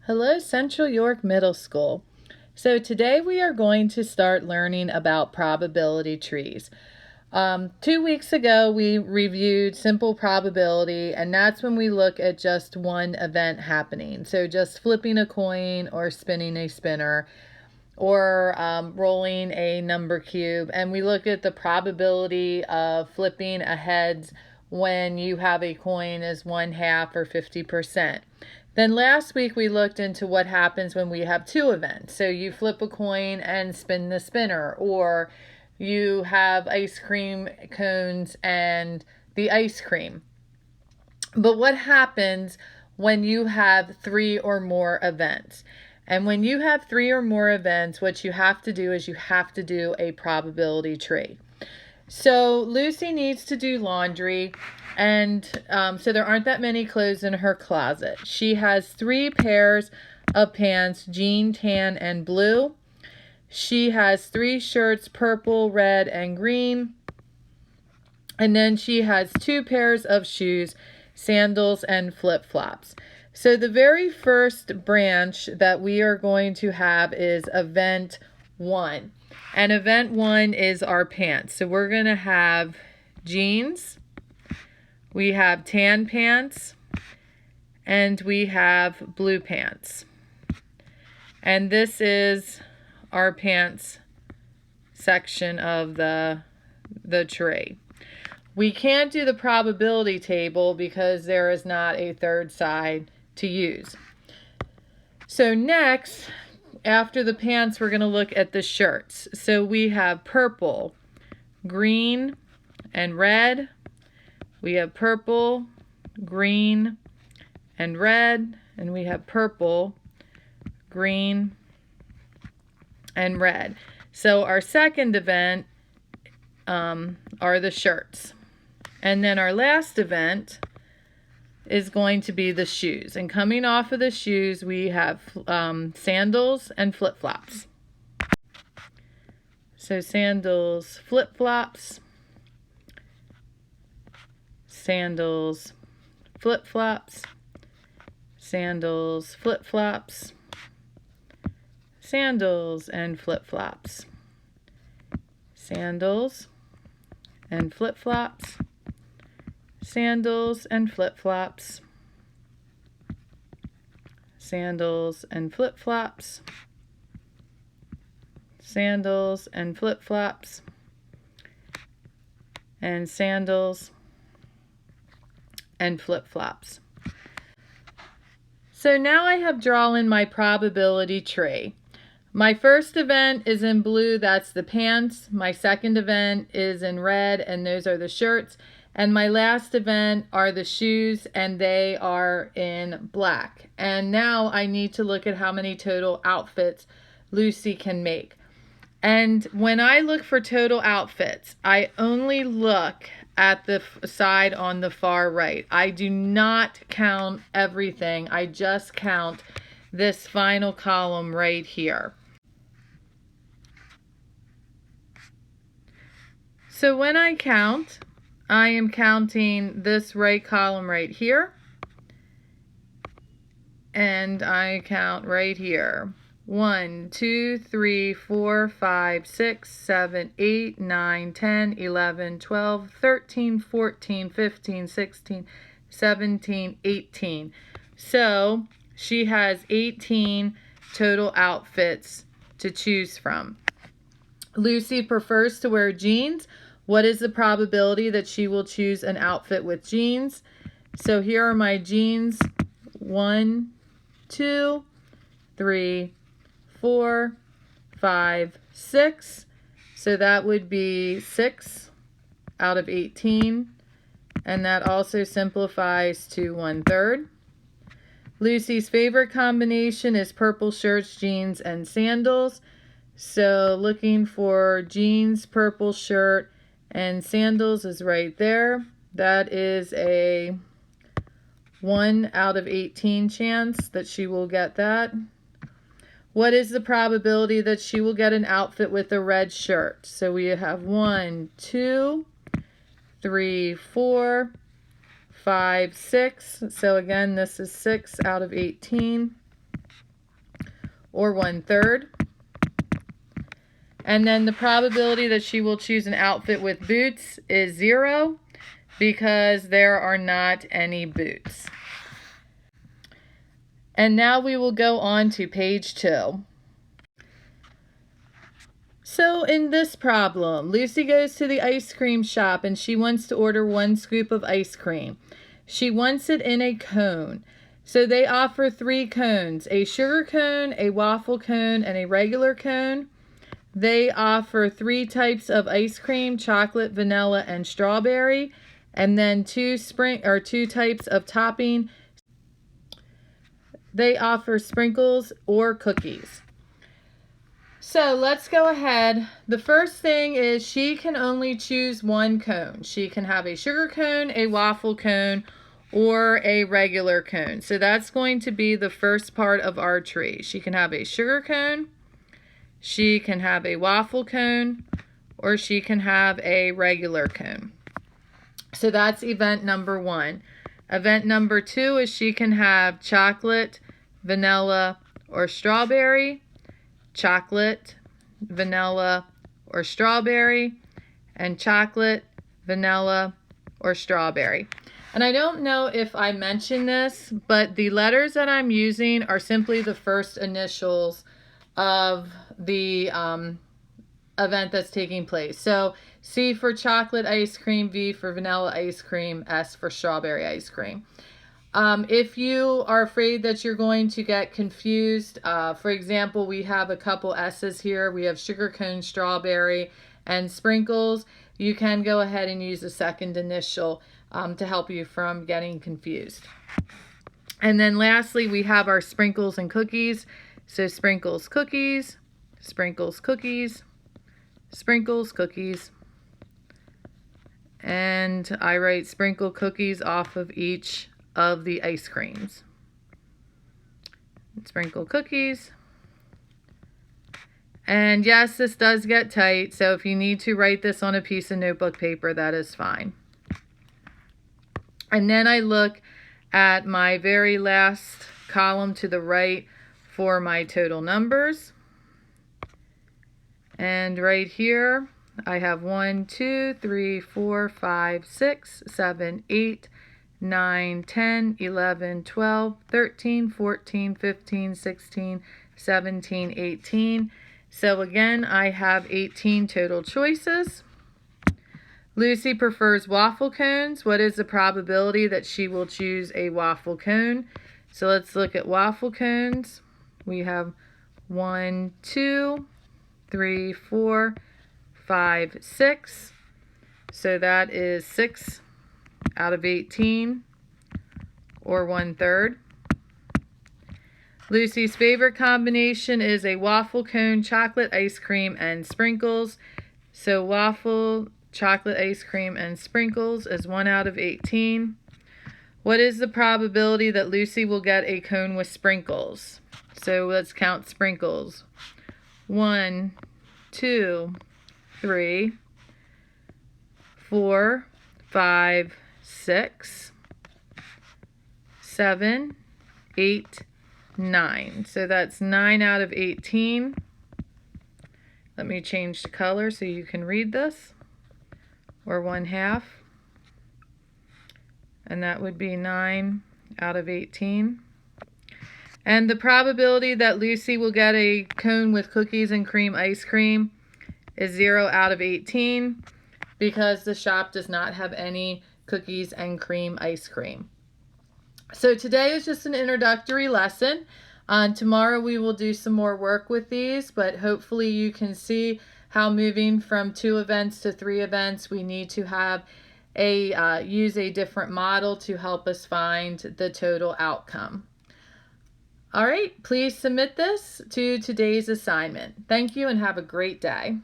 Hello, Central York Middle School. So today we are going to start learning about probability trees. 2 weeks ago we reviewed simple probability, and that's when we look at just one event happening. So just flipping a coin or spinning a spinner or rolling a number cube, and we look at the probability of flipping a heads when you have a coin as 1/2 or 50%. Then last week we looked into what happens when we have two events. So you flip a coin and spin the spinner, or you have ice cream cones and the ice cream. But what happens when you have three or more events? And when you have three or more events, what you have to do is you have to do a probability tree. So Lucy needs to do laundry, and so there aren't that many clothes in her closet. She has 3 pairs of pants, jean, tan, and blue. She has 3 shirts, purple, red, and green. And then she has 2 pairs of shoes, sandals, and flip-flops. So the very first branch that we are going to have is event 1. And event 1 is our pants. So we're going to have jeans, we have tan pants, and we have blue pants. And this is our pants section of the tree. We can't do the probability table because there is not a third side to use. So next, after the pants, we're going to look at the shirts. So we have purple, green, and red. We have purple, green, and red. And we have purple, green, and red. So our second event are the shirts. And then our last event is going to be the shoes. And coming off of the shoes, we have sandals and flip-flops. So sandals, flip-flops, sandals, flip-flops, sandals, flip-flops, sandals, and flip-flops, sandals and flip-flops, sandals and flip-flops, sandals and flip-flops, sandals and flip-flops, and sandals and flip-flops. So now I have drawn my probability tree. My first event is in blue, that's the pants. My second event is in red, and those are the shirts. And my last event are the shoes, and they are in black. And now I need to look at how many total outfits Lucy can make. And when I look for total outfits, I only look at the side on the far right. I do not count everything. I just count this final column right here. So when I count, I am counting this right column right here, and I count right here. 1, 2, 3, 4, 5, 6, 7, 8, 9, 10, 11, 12, 13, 14, 15, 16, 17, 18. So she has 18 total outfits to choose from. Lucy prefers to wear jeans. What is the probability that she will choose an outfit with jeans? So here are my jeans. 1, 2, 3, 4, 5, 6. So that would be 6 out of 18. And that also simplifies to 1/3. Lucy's favorite combination is purple shirts, jeans, and sandals. So looking for jeans, purple shirt, and sandals is right there. That is a 1 out of 18 chance that she will get that. What is the probability that she will get an outfit with a red shirt? So we have 1, 2, 3, 4, 5, 6. So again, this is 6 out of 18. or 1/3. And then the probability that she will choose an outfit with boots is 0 because there are not any boots. And now we will go on to page 2. So in this problem, Lucy goes to the ice cream shop and she wants to order 1 scoop of ice cream. She wants it in a cone. So they offer 3 cones, a sugar cone, a waffle cone, and a regular cone. They offer 3 types of ice cream, chocolate, vanilla, and strawberry, and then 2 types of topping. They offer sprinkles or cookies. So let's go ahead. The first thing is she can only choose 1 cone. She can have a sugar cone, a waffle cone, or a regular cone. So that's going to be the first part of our tree. She can have a sugar cone, she can have a waffle cone, or she can have a regular cone. So that's event number 1. Event number 2 is she can have chocolate, vanilla, or strawberry, chocolate, vanilla, or strawberry, and chocolate, vanilla, or strawberry. And I don't know if I mentioned this, but the letters that I'm using are simply the first initials of the event that's taking place. So C for chocolate ice cream, V for vanilla ice cream, S for strawberry ice cream. If you are afraid that you're going to get confused, for example, we have a couple S's here. We have sugar cone, strawberry, and sprinkles. You can go ahead and use a second initial to help you from getting confused. And then lastly, we have our sprinkles and cookies. So sprinkles, cookies, sprinkles, cookies, sprinkles, cookies. And I write sprinkle cookies off of each of the ice creams. Sprinkle cookies. And yes, this does get tight, so if you need to write this on a piece of notebook paper, that is fine. And then I look at my very last column to the right for my total numbers. And right here, I have 1, 2, 3, 4, 5, 6, 7, 8, 9, 10, 11, 12, 13, 14, 15, 16, 17, 18. So again, I have 18 total choices. Lucy prefers waffle cones. What is the probability that she will choose a waffle cone? So let's look at waffle cones. We have 1, 2, 3, 4, 5, 6. So that is 6 out of 18, or 1/3. Lucy's favorite combination is a waffle cone, chocolate ice cream, and sprinkles. So waffle, chocolate ice cream, and sprinkles is 1 out of 18. What is the probability that Lucy will get a cone with sprinkles? So let's count sprinkles. 1, 2, 3, 4, 5, 6, 7, 8, 9. So that's 9 out of 18. Let me change the color so you can read this, or 1/2. And that would be 9 out of 18. And the probability that Lucy will get a cone with cookies and cream ice cream is 0 out of 18 because the shop does not have any cookies and cream ice cream. So today is just an introductory lesson. Tomorrow we will do some more work with these, but hopefully you can see how moving from 2 events to 3 events, we need to have use a different model to help us find the total outcome. All right, please submit this to today's assignment. Thank you and have a great day.